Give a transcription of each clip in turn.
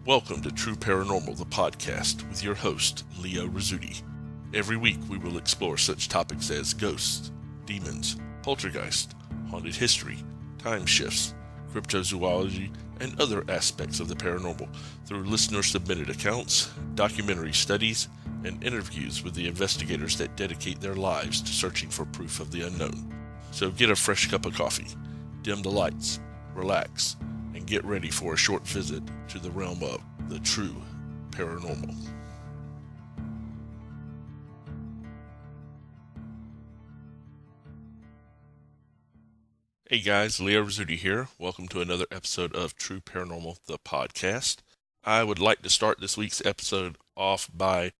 Welcome to True Paranormal, the podcast, with your host, Leo Rizzuti. Every week we will explore such topics as ghosts, demons, poltergeist, haunted history, time shifts, cryptozoology, and other aspects of the paranormal through listener-submitted accounts, documentary studies, and interviews with the investigators that dedicate their lives to searching for proof of the unknown. So get a fresh cup of coffee, dim the lights, relax, and get ready for a short visit to the realm of the true paranormal. Hey guys, Leo Rizzuti here. Welcome to another episode of True Paranormal, the podcast. I would like to start this week's episode off by,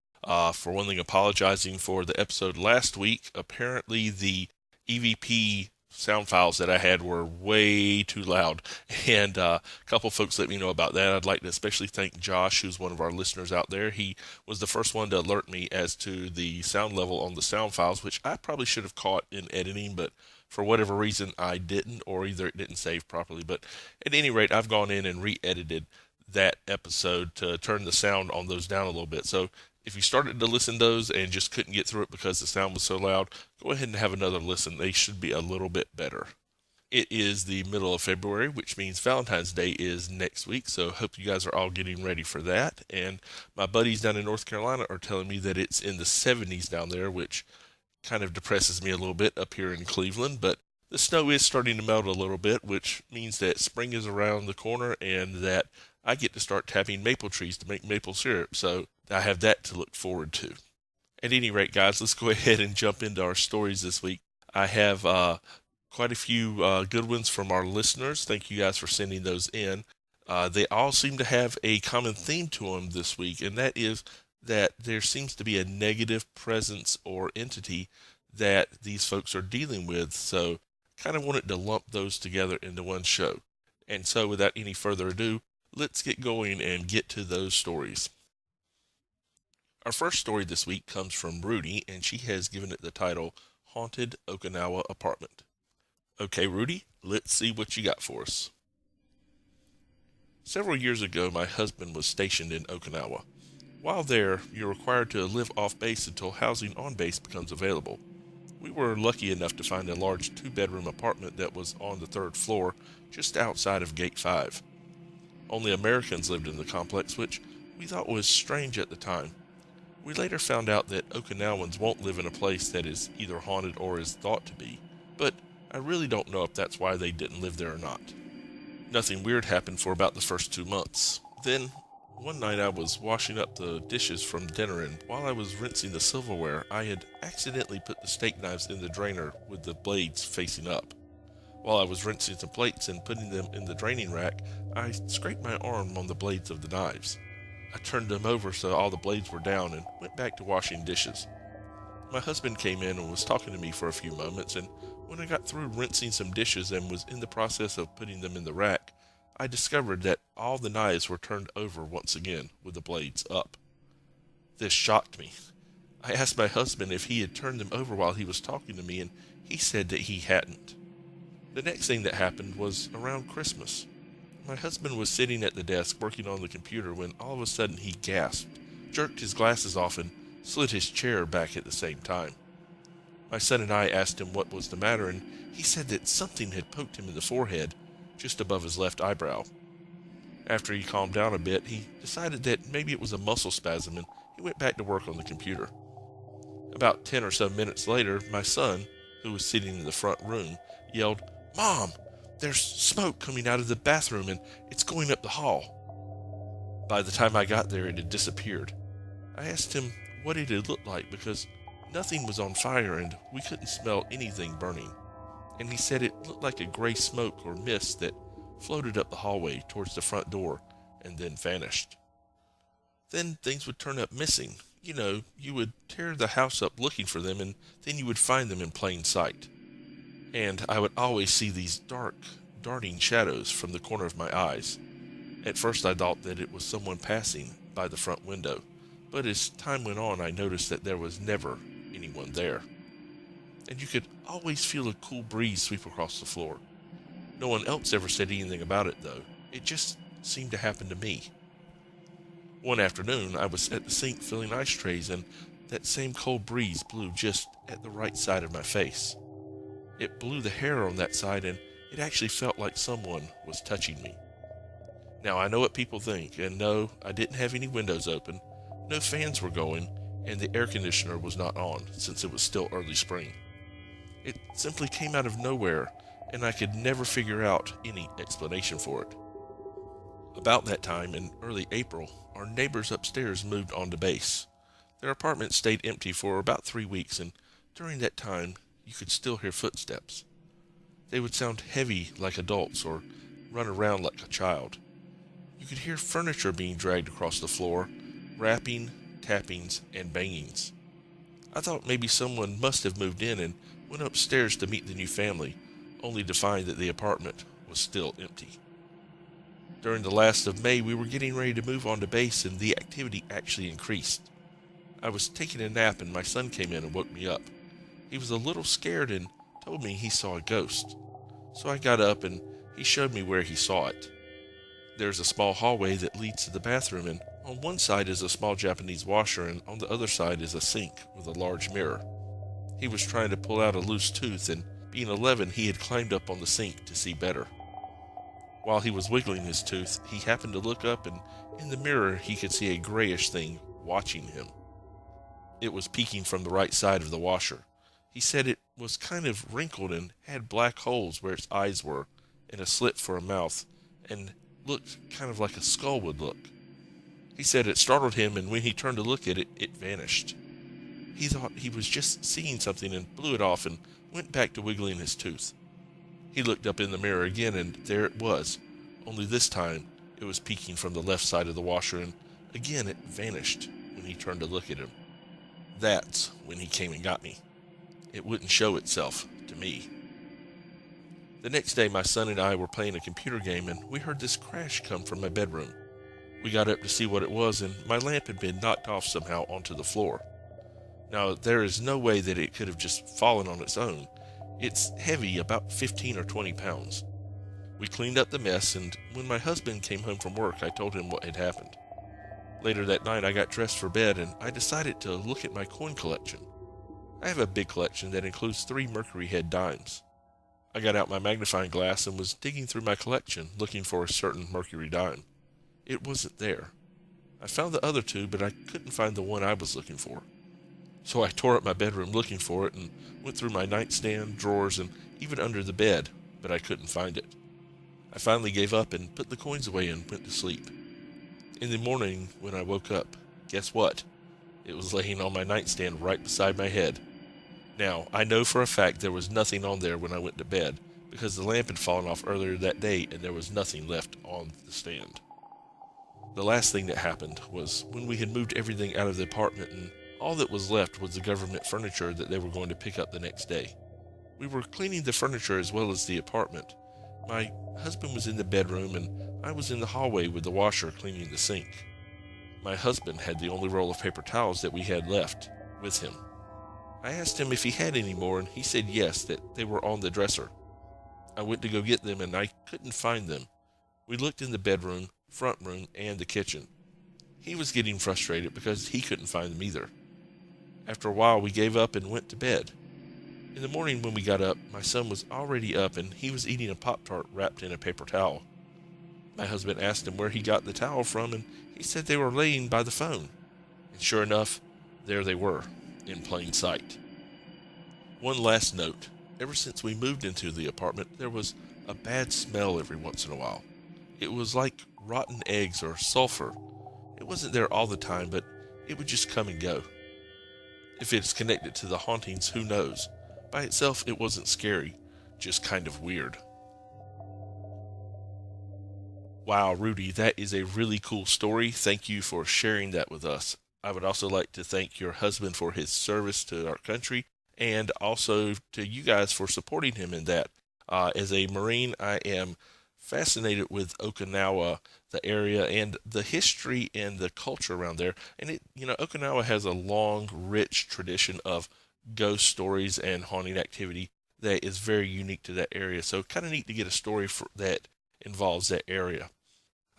for one thing, apologizing for the episode last week. Apparently the EVP sound files that I had were way too loud, and a couple folks let me know about that. I'd like to especially thank Josh, who's one of our listeners out there. He was the first one to alert me as to the sound level on the sound files, which I probably should have caught in editing, but for whatever reason I didn't, or either it didn't save properly. But at any rate, I've gone in and re-edited that episode to turn the sound on those down a little bit. So if you started to listen to those and just couldn't get through it because the sound was so loud, go ahead and have another listen. They should be a little bit better. It is the middle of February, which means Valentine's Day is next week, so hope you guys are all getting ready for that. And my buddies down in North Carolina are telling me that it's in the 70s down there, which kind of depresses me a little bit up here in Cleveland, but the snow is starting to melt a little bit, which means that spring is around the corner and that I get to start tapping maple trees to make maple syrup, so I have that to look forward to. At any rate, guys, let's go ahead and jump into our stories this week. I have quite a few good ones from our listeners. Thank you guys for sending those in. They all seem to have a common theme to them this week, and that is that there seems to be a negative presence or entity that these folks are dealing with. So kind of wanted to lump those together into one show. And so without any further ado, let's get going and get to those stories. Our first story this week comes from Rudy, and she has given it the title Haunted Okinawa Apartment. Okay, Rudy, let's see what you got for us. Several years ago, my husband was stationed in Okinawa. While there, you're required to live off base until housing on base becomes available. We were lucky enough to find a large 2-bedroom apartment that was on the 3rd floor, just outside of Gate 5. Only Americans lived in the complex, which we thought was strange at the time. We later found out that Okinawans won't live in a place that is either haunted or is thought to be, but I really don't know if that's why they didn't live there or not. Nothing weird happened for about the first 2 months. Then, one night I was washing up the dishes from dinner, and while I was rinsing the silverware, I had accidentally put the steak knives in the drainer with the blades facing up. While I was rinsing some plates and putting them in the draining rack, I scraped my arm on the blades of the knives. I turned them over so all the blades were down and went back to washing dishes. My husband came in and was talking to me for a few moments, and when I got through rinsing some dishes and was in the process of putting them in the rack, I discovered that all the knives were turned over once again with the blades up. This shocked me. I asked my husband if he had turned them over while he was talking to me, and he said that he hadn't. The next thing that happened was around Christmas. My husband was sitting at the desk working on the computer when all of a sudden he gasped, jerked his glasses off, and slid his chair back at the same time. My son and I asked him what was the matter, and he said that something had poked him in the forehead, just above his left eyebrow. After he calmed down a bit, he decided that maybe it was a muscle spasm, and he went back to work on the computer. About 10 or so minutes later, my son, who was sitting in the front room, yelled, "Mom, there's smoke coming out of the bathroom, and it's going up the hall." By the time I got there, it had disappeared. I asked him what it had looked like because nothing was on fire and we couldn't smell anything burning. And he said it looked like a gray smoke or mist that floated up the hallway towards the front door and then vanished. Then things would turn up missing. You know, you would tear the house up looking for them, and then you would find them in plain sight. And I would always see these dark, darting shadows from the corner of my eyes. At first I thought that it was someone passing by the front window, but as time went on I noticed that there was never anyone there. And you could always feel a cool breeze sweep across the floor. No one else ever said anything about it, though. It just seemed to happen to me. One afternoon, I was at the sink filling ice trays, and that same cold breeze blew just at the right side of my face. It blew the hair on that side, and it actually felt like someone was touching me. Now, I know what people think, and no, I didn't have any windows open, no fans were going, and the air conditioner was not on since it was still early spring. It simply came out of nowhere, and I could never figure out any explanation for it. About that time, in early April, our neighbors upstairs moved onto base. Their apartment stayed empty for about 3 weeks, and during that time, you could still hear footsteps. They would sound heavy like adults or run around like a child. You could hear furniture being dragged across the floor, rapping, tappings, and bangings. I thought maybe someone must have moved in and went upstairs to meet the new family, only to find that the apartment was still empty. During the last of May, we were getting ready to move on to base, and the activity actually increased. I was taking a nap and my son came in and woke me up. He was a little scared and told me he saw a ghost. So I got up and he showed me where he saw it. There's a small hallway that leads to the bathroom, and on one side is a small Japanese washer, and on the other side is a sink with a large mirror. He was trying to pull out a loose tooth, and being 11, he had climbed up on the sink to see better. While he was wiggling his tooth, he happened to look up, and in the mirror he could see a grayish thing watching him. It was peeking from the right side of the washer. He said it was kind of wrinkled and had black holes where its eyes were, and a slit for a mouth, and looked kind of like a skull would look. He said it startled him, and when he turned to look at it, it vanished. He thought he was just seeing something and blew it off and went back to wiggling his tooth. He looked up in the mirror again, and there it was, only this time it was peeking from the left side of the washer, and again it vanished when he turned to look at him. That's when he came and got me. It wouldn't show itself to me. The next day, my son and I were playing a computer game, and we heard this crash come from my bedroom. We got up to see what it was, and my lamp had been knocked off somehow onto the floor. Now, there is no way that it could have just fallen on its own. It's heavy, about 15 or 20 pounds. We cleaned up the mess, and when my husband came home from work, I told him what had happened. Later that night, I got dressed for bed, and I decided to look at my coin collection. I have a big collection that includes 3 Mercury head dimes. I got out my magnifying glass and was digging through my collection, looking for a certain Mercury dime. It wasn't there. I found the other 2, but I couldn't find the one I was looking for. So I tore up my bedroom looking for it and went through my nightstand, drawers, and even under the bed, but I couldn't find it. I finally gave up and put the coins away and went to sleep. In the morning, when I woke up, guess what? It was laying on my nightstand right beside my head. Now, I know for a fact there was nothing on there when I went to bed, because the lamp had fallen off earlier that day and there was nothing left on the stand. The last thing that happened was when we had moved everything out of the apartment, and all that was left was the government furniture that they were going to pick up the next day. We were cleaning the furniture as well as the apartment. My husband was in the bedroom, and I was in the hallway with the washer cleaning the sink. My husband had the only roll of paper towels that we had left with him. I asked him if he had any more, and he said yes, that they were on the dresser. I went to go get them, and I couldn't find them. We looked in the bedroom, front room, and the kitchen. He was getting frustrated because he couldn't find them either. After a while, we gave up and went to bed. In the morning when we got up, my son was already up, and he was eating a Pop-Tart wrapped in a paper towel. My husband asked him where he got the towel from, and he said they were laying by the phone. And sure enough, there they were, in plain sight. One last note. Ever since we moved into the apartment, there was a bad smell every once in a while. It was like rotten eggs or sulfur. It wasn't there all the time, but it would just come and go. If it's connected to the hauntings, who knows? By itself, it wasn't scary, just kind of weird. Wow, Rudy, that is a really cool story. Thank you for sharing that with us. I would also like to thank your husband for his service to our country, and also to you guys for supporting him in that. As a Marine, I am fascinated with Okinawa, the area, and the history and the culture around there. And Okinawa has a long, rich tradition of ghost stories and haunting activity that is very unique to that area. So kind of neat to get a story that involves that area.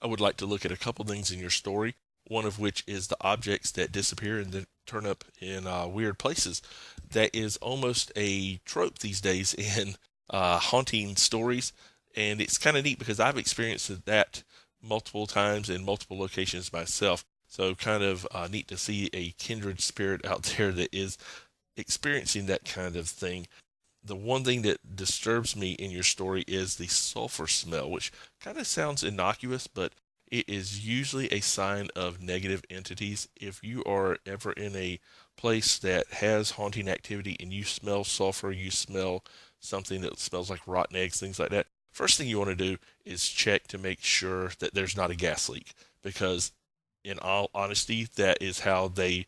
I would like to look at a couple things in your story. one of which is the objects that disappear and then turn up in weird places. That is almost a trope these days in haunting stories, and it's kind of neat because I've experienced that multiple times in multiple locations myself. So kind of neat to see a kindred spirit out there that is experiencing that kind of thing. The one thing that disturbs me in your story is the sulfur smell, which kind of sounds innocuous, but it is usually a sign of negative entities. If you are ever in a place that has haunting activity and you smell sulfur, you smell something that smells like rotten eggs, things like that, first thing you want to do is check to make sure that there's not a gas leak. Because, in all honesty, that is how they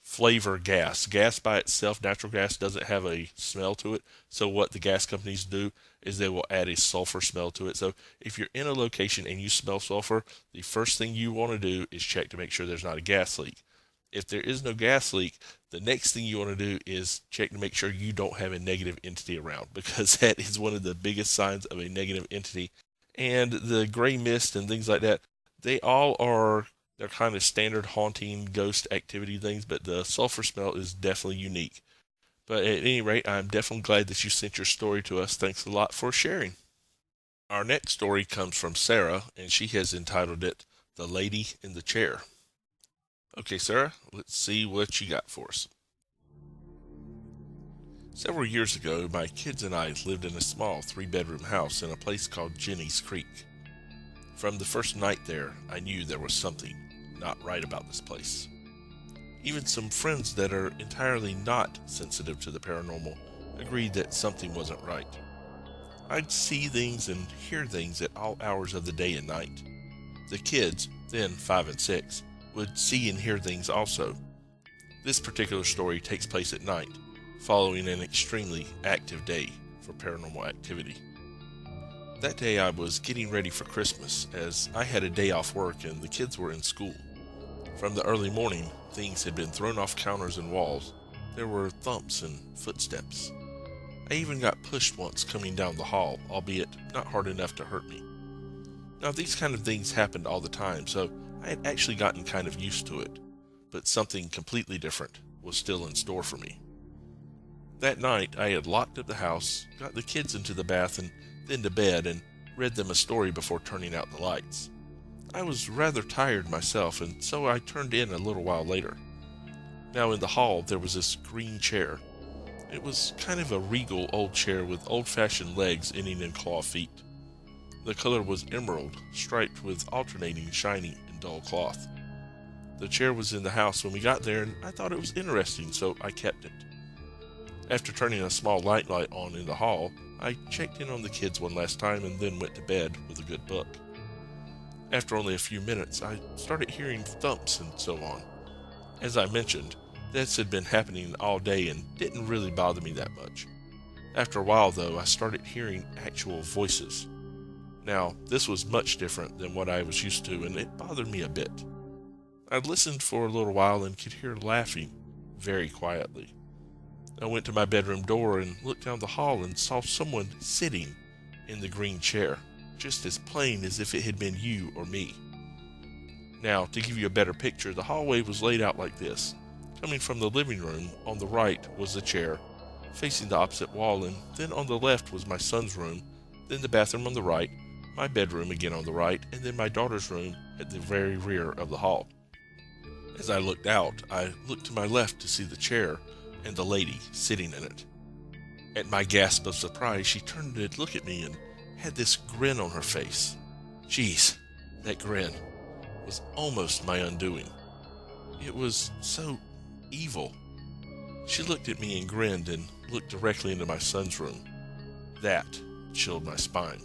flavor gas. Gas by itself, natural gas, doesn't have a smell to it. So what the gas companies do is they will add a sulfur smell to it. So if you're in a location and you smell sulfur, the first thing you want to do is check to make sure there's not a gas leak. If there is no gas leak, the next thing you want to do is check to make sure you don't have a negative entity around, because that is one of the biggest signs of a negative entity. And the gray mist and things like that, they all are, they're kind of standard haunting ghost activity things, but the sulfur smell is definitely unique. But at any rate, I'm definitely glad that you sent your story to us. Thanks a lot for sharing. Our next story comes from Sarah, and she has entitled it The Lady in the Chair. Okay, Sarah, let's see what you got for us. Several years ago, my kids and I lived in a small 3-bedroom house in a place called Jenny's Creek. From the first night there, I knew there was something not right about this place. Even some friends that are entirely not sensitive to the paranormal agreed that something wasn't right. I'd see things and hear things at all hours of the day and night. The kids, then 5 and 6, would see and hear things also. This particular story takes place at night, following an extremely active day for paranormal activity. That day I was getting ready for Christmas, as I had a day off work and the kids were in school. From the early morning, things had been thrown off counters and walls. There were thumps and footsteps. I even got pushed once coming down the hall, albeit not hard enough to hurt me. Now these kind of things happened all the time, so I had actually gotten kind of used to it, but something completely different was still in store for me. That night I had locked up the house, got the kids into the bath and then to bed, and read them a story before turning out the lights. I was rather tired myself, and so I turned in a little while later. Now in the hall there was this green chair. It was kind of a regal old chair with old-fashioned legs ending in claw feet. The color was emerald, striped with alternating shiny and dull cloth. The chair was in the house when we got there, and I thought it was interesting, so I kept it. After turning a small light on in the hall, I checked in on the kids one last time and then went to bed with a good book. After only a few minutes, I started hearing thumps and so on. As I mentioned, this had been happening all day and didn't really bother me that much. After a while, though, I started hearing actual voices. Now, this was much different than what I was used to, and it bothered me a bit. I listened for a little while and could hear laughing, very quietly. I went to my bedroom door and looked down the hall and saw someone sitting in the green chair, just as plain as if it had been you or me. Now, to give you a better picture, the hallway was laid out like this. Coming from the living room, on the right was the chair, facing the opposite wall, and then on the left was my son's room, then the bathroom on the right, my bedroom again on the right, and then my daughter's room at the very rear of the hall. As I looked out, I looked to my left to see the chair and the lady sitting in it. At my gasp of surprise, she turned to look at me and had this grin on her face. Jeez, that grin was almost my undoing. It was so evil. She looked at me and grinned and looked directly into my son's room. That chilled my spine.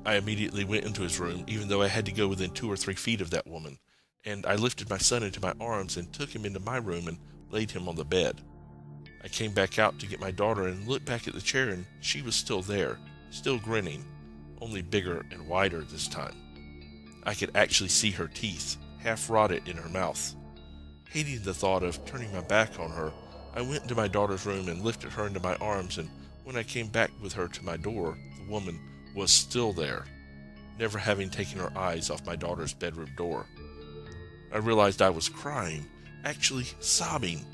I immediately went into his room, even though I had to go within 2 or 3 feet of that woman, and I lifted my son into my arms and took him into my room and laid him on the bed. I came back out to get my daughter and looked back at the chair, and she was still there, still grinning, only bigger and wider this time. I could actually see her teeth, half rotted in her mouth. Hating the thought of turning my back on her, I went into my daughter's room and lifted her into my arms, and when I came back with her to my door, the woman was still there, never having taken her eyes off my daughter's bedroom door. I realized I was crying, actually sobbing,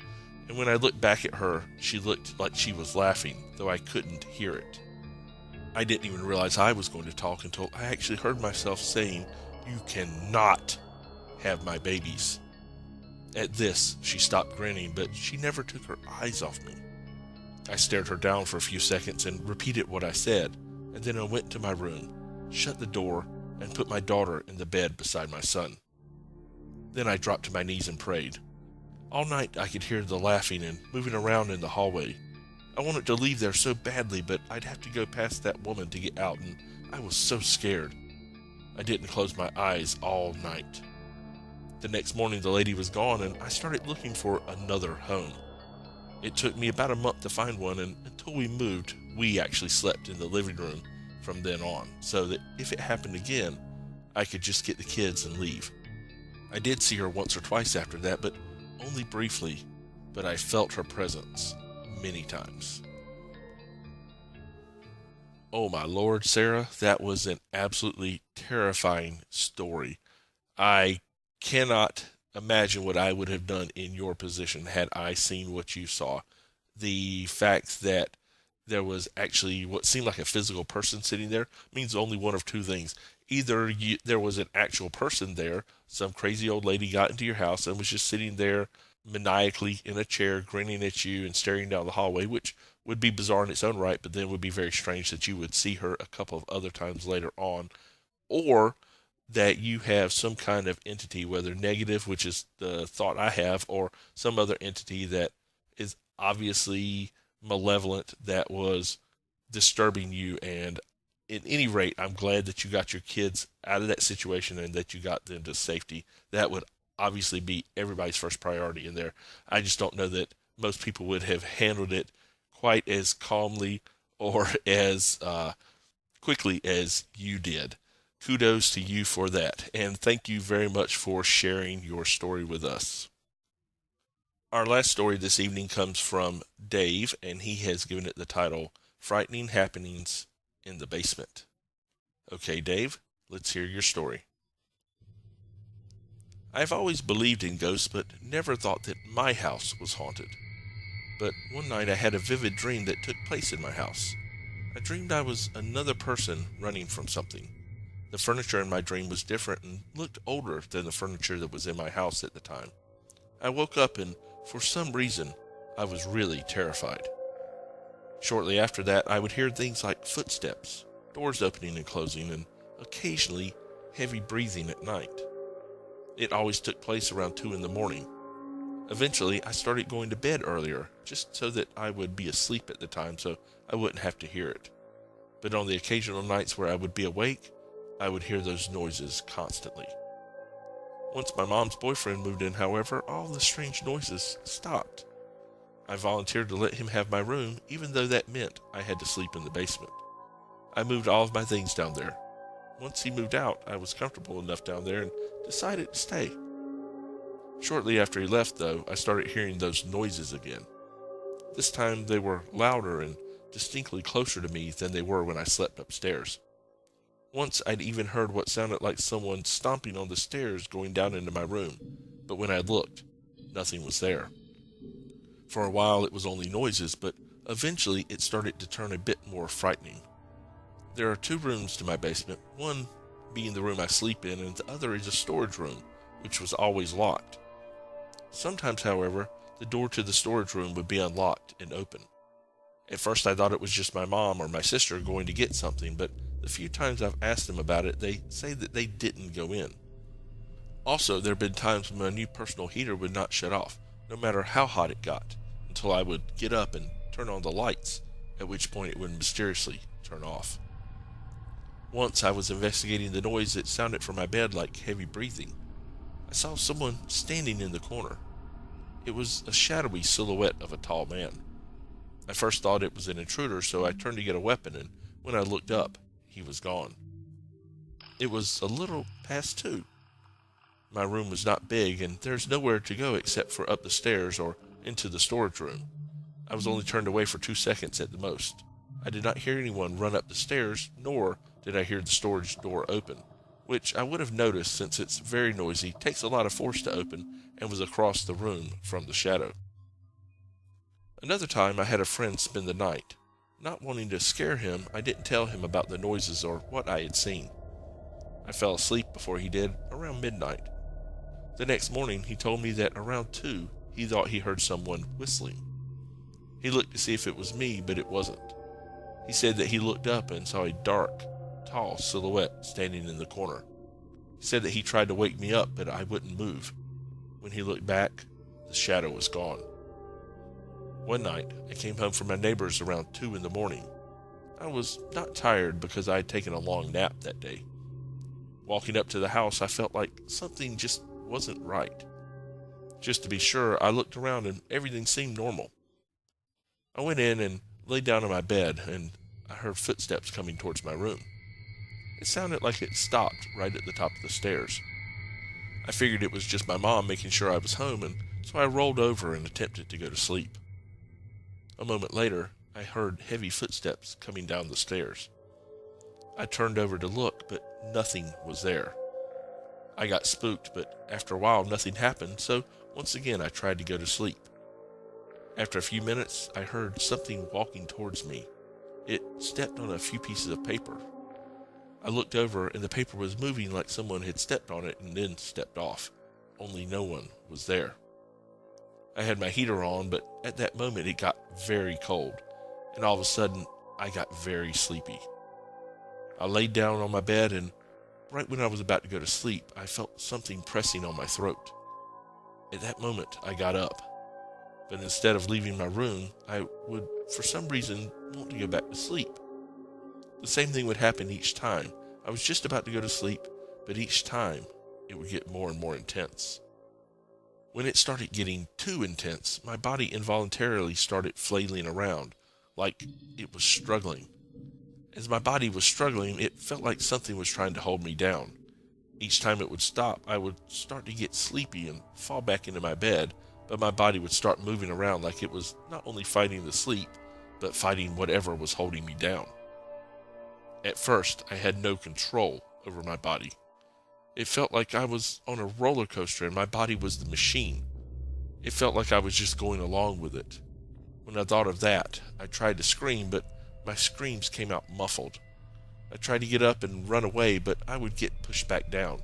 and when I looked back at her, she looked like she was laughing, though I couldn't hear it. I didn't even realize I was going to talk until I actually heard myself saying, "You cannot have my babies." At this, she stopped grinning, but she never took her eyes off me. I stared her down for a few seconds and repeated what I said, and then I went to my room, shut the door, and put my daughter in the bed beside my son. Then I dropped to my knees and prayed. All night I could hear the laughing and moving around in the hallway. I wanted to leave there so badly, but I'd have to go past that woman to get out, and I was so scared. I didn't close my eyes all night. The next morning the lady was gone, and I started looking for another home. It took me about a month to find one, and until we moved, we actually slept in the living room from then on, so that if it happened again, I could just get the kids and leave. I did see her once or twice after that, but only briefly, but I felt her presence many times. Oh my Lord, Sarah, that was an absolutely terrifying story. I cannot imagine what I would have done in your position had I seen what you saw. The fact that there was actually what seemed like a physical person sitting there means only one of two things. Either there was an actual person there, some crazy old lady got into your house and was just sitting there maniacally in a chair, grinning at you and staring down the hallway, which would be bizarre in its own right, but then would be very strange that you would see her a couple of other times later on. Or that you have some kind of entity, whether negative, which is the thought I have, or some other entity that is obviously malevolent that was disturbing you. And at any rate, I'm glad that you got your kids out of that situation and that you got them to safety. That would obviously be everybody's first priority in there. I just don't know that most people would have handled it quite as calmly or as quickly as you did. Kudos to you for that, and thank you very much for sharing your story with us. Our last story this evening comes from Dave, and he has given it the title, Frightening Happenings in the Basement. Okay, Dave, let's hear your story. I've always believed in ghosts, but never thought that my house was haunted. But one night I had a vivid dream that took place in my house. I dreamed I was another person running from something. The furniture in my dream was different and looked older than the furniture that was in my house at the time. I woke up and, for some reason, I was really terrified. Shortly after that, I would hear things like footsteps, doors opening and closing, and occasionally heavy breathing at night. It always took place around 2 in the morning. Eventually, I started going to bed earlier, just so that I would be asleep at the time so I wouldn't have to hear it. But on the occasional nights where I would be awake, I would hear those noises constantly. Once my mom's boyfriend moved in, however, all the strange noises stopped. I volunteered to let him have my room, even though that meant I had to sleep in the basement. I moved all of my things down there. Once he moved out, I was comfortable enough down there and decided to stay. Shortly after he left, though, I started hearing those noises again. This time they were louder and distinctly closer to me than they were when I slept upstairs. Once I'd even heard what sounded like someone stomping on the stairs going down into my room, but when I looked, nothing was there. For a while it was only noises, but eventually it started to turn a bit more frightening. There are 2 rooms to my basement, one being the room I sleep in, and the other is a storage room, which was always locked. Sometimes, however, the door to the storage room would be unlocked and open. At first I thought it was just my mom or my sister going to get something, but the few times I've asked them about it, they say that they didn't go in. Also, there have been times when my new personal heater would not shut off, no matter how hot it got, until I would get up and turn on the lights, at which point it would mysteriously turn off. Once I was investigating the noise that sounded from my bed like heavy breathing. I saw someone standing in the corner. It was a shadowy silhouette of a tall man. I first thought it was an intruder, so I turned to get a weapon, and when I looked up, he was gone. It was a little past 2. My room was not big, and there's nowhere to go except for up the stairs or into the storage room. I was only turned away for 2 seconds at the most. I did not hear anyone run up the stairs, nor did I hear the storage door open. which I would have noticed since it's very noisy, takes a lot of force to open, and was across the room from the shadow. Another time I had a friend spend the night. Not wanting to scare him, I didn't tell him about the noises or what I had seen. I fell asleep before he did, around midnight. The next morning he told me that around 2 he thought he heard someone whistling. He looked to see if it was me, but it wasn't. He said that he looked up and saw a dark, tall silhouette standing in the corner. He said that he tried to wake me up, but I wouldn't move. When he looked back, the shadow was gone. One night, I came home from my neighbor's around 2 in the morning. I was not tired because I had taken a long nap that day. Walking up to the house, I felt like something just wasn't right. Just to be sure, I looked around and everything seemed normal. I went in and laid down on my bed, and I heard footsteps coming towards my room. It sounded like it stopped right at the top of the stairs. I figured it was just my mom making sure I was home, and so I rolled over and attempted to go to sleep. A moment later, I heard heavy footsteps coming down the stairs. I turned over to look, but nothing was there. I got spooked, but after a while nothing happened, so once again I tried to go to sleep. After a few minutes, I heard something walking towards me. It stepped on a few pieces of paper. I looked over, and the paper was moving like someone had stepped on it and then stepped off. Only no one was there. I had my heater on, but at that moment it got very cold, and all of a sudden I got very sleepy. I laid down on my bed, and right when I was about to go to sleep, I felt something pressing on my throat. At that moment, I got up, but instead of leaving my room, I would, for some reason, want to go back to sleep. The same thing would happen each time. I was just about to go to sleep, but each time it would get more and more intense. When it started getting too intense, my body involuntarily started flailing around, like it was struggling. As my body was struggling, it felt like something was trying to hold me down. Each time it would stop, I would start to get sleepy and fall back into my bed, but my body would start moving around like it was not only fighting the sleep, but fighting whatever was holding me down. At first, I had no control over my body. It felt like I was on a roller coaster and my body was the machine. It felt like I was just going along with it. When I thought of that, I tried to scream, but my screams came out muffled. I tried to get up and run away, but I would get pushed back down.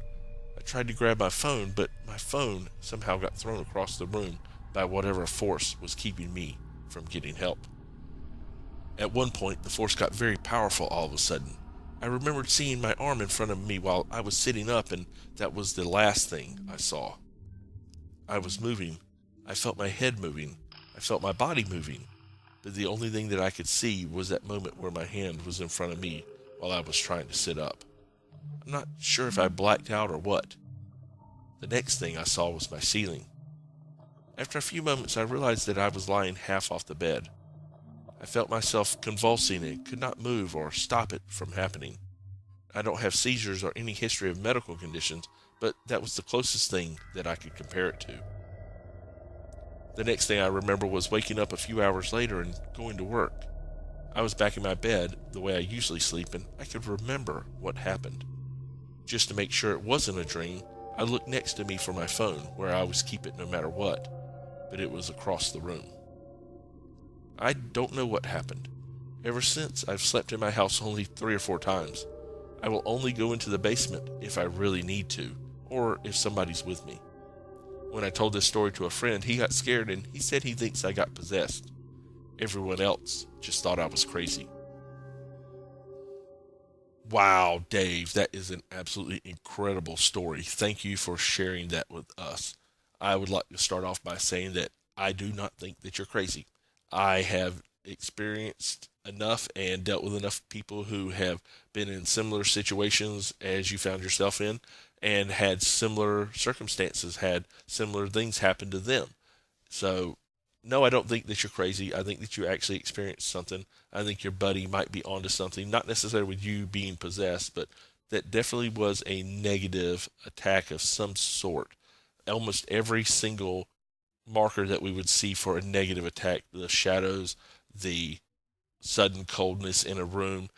I tried to grab my phone, but my phone somehow got thrown across the room by whatever force was keeping me from getting help. At one point, the force got very powerful all of a sudden. I remembered seeing my arm in front of me while I was sitting up, and that was the last thing I saw. I was moving. I felt my head moving. I felt my body moving. But the only thing that I could see was that moment where my hand was in front of me while I was trying to sit up. I'm not sure if I blacked out or what. The next thing I saw was my ceiling. After a few moments, I realized that I was lying half off the bed. I felt myself convulsing and could not move or stop it from happening. I don't have seizures or any history of medical conditions, but that was the closest thing that I could compare it to. The next thing I remember was waking up a few hours later and going to work. I was back in my bed, the way I usually sleep, and I could remember what happened. Just to make sure it wasn't a dream, I looked next to me for my phone, where I always keep it no matter what, but it was across the room. I don't know what happened. Ever since, I've slept in my house only 3 or 4 times. I will only go into the basement if I really need to, or if somebody's with me. When I told this story to a friend, he got scared and he said he thinks I got possessed. Everyone else just thought I was crazy. Wow, Dave, that is an absolutely incredible story. Thank you for sharing that with us. I would like to start off by saying that I do not think that you're crazy. I have experienced enough and dealt with enough people who have been in similar situations as you found yourself in and had similar circumstances, had similar things happen to them. So, no, I don't think that you're crazy. I think that you actually experienced something. I think your buddy might be onto something, not necessarily with you being possessed, but that definitely was a negative attack of some sort. Almost every single marker that we would see for a negative attack, the shadows, the sudden coldness in a room,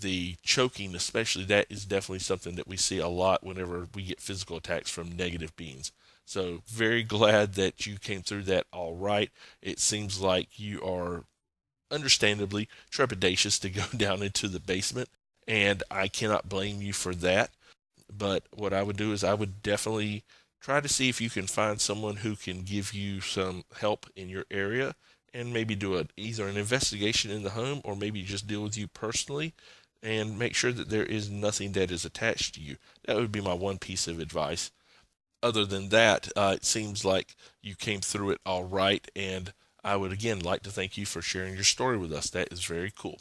the choking especially, that is definitely something that we see a lot whenever we get physical attacks from negative beings. So very glad that you came through that all right. It seems like you are understandably trepidatious to go down into the basement, and I cannot blame you for that. But what I would do is I would definitely try to see if you can find someone who can give you some help in your area, and maybe do either an investigation in the home, or maybe just deal with you personally and make sure that there is nothing that is attached to you. That would be my one piece of advice. Other than that, it seems like you came through it all right, and I would again like to thank you for sharing your story with us. That is very cool.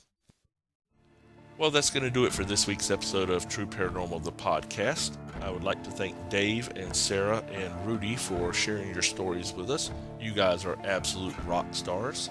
Well, that's going to do it for this week's episode of True Paranormal, the podcast. I would like to thank Dave and Sarah and Rudy for sharing your stories with us. You guys are absolute rock stars.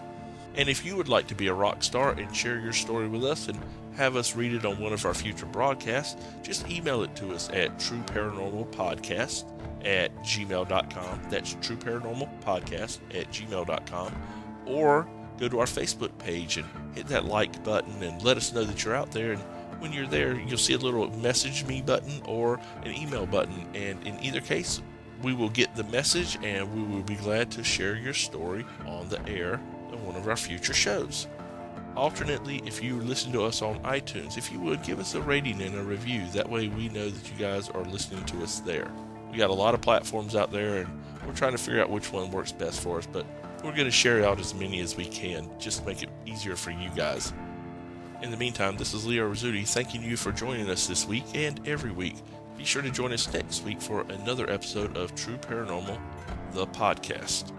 And if you would like to be a rock star and share your story with us and have us read it on one of our future broadcasts, just email it to us at trueparanormalpodcast@gmail.com. That's trueparanormalpodcast@gmail.com. Or go to our Facebook page and hit that like button and let us know that you're out there. And when you're there, you'll see a little message me button or an email button. And in either case, we will get the message and we will be glad to share your story on the air in one of our future shows. Alternately, if you listen to us on iTunes, if you would give us a rating and a review, that way we know that you guys are listening to us there. We got a lot of platforms out there, and we're trying to figure out which one works best for us, but we're going to share out as many as we can, just to make it easier for you guys. In the meantime, this is Leo Rizzuti thanking you for joining us this week and every week. Be sure to join us next week for another episode of True Paranormal, the podcast.